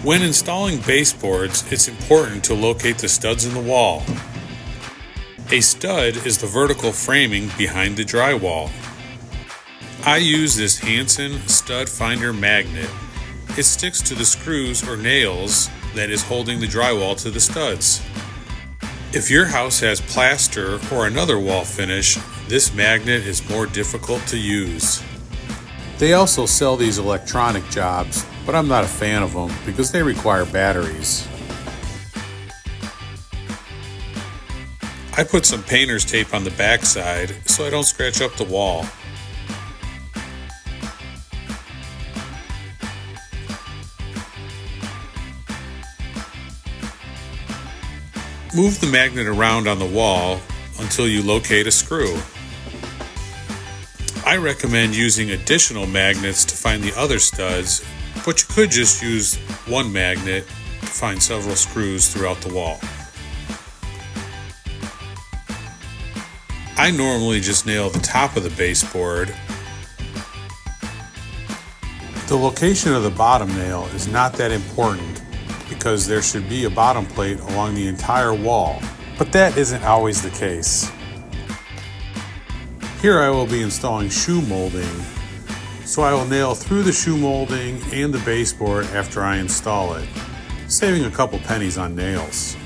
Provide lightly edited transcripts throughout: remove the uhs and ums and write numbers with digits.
When installing baseboards, it's important to locate the studs in the wall. A stud is the vertical framing behind the drywall. I use this Hanson stud finder magnet. It sticks to the screws or nails that is holding the drywall to the studs. If your house has plaster or another wall finish, this magnet is more difficult to use. They also sell these electronic jobs, but I'm not a fan of them because they require batteries. I put some painter's tape on the backside so I don't scratch up the wall. Move the magnet around on the wall until you locate a screw. I recommend using additional magnets to find the other studs, but you could just use one magnet to find several screws throughout the wall. I normally just nail the top of the baseboard. The location of the bottom nail is not that important because there should be a bottom plate along the entire wall, but that isn't always the case. Here I will be installing shoe molding, so I will nail through the shoe molding and the baseboard after I install it, saving a couple pennies on nails.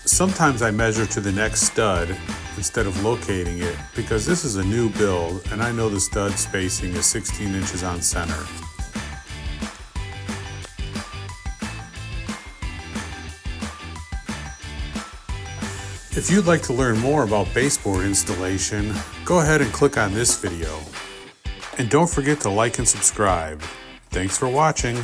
Sometimes I measure to the next stud instead of locating it because this is a new build and I know the stud spacing is 16 inches on center. If you'd like to learn more about baseboard installation, go ahead and click on this video. And don't forget to like and subscribe. Thanks for watching.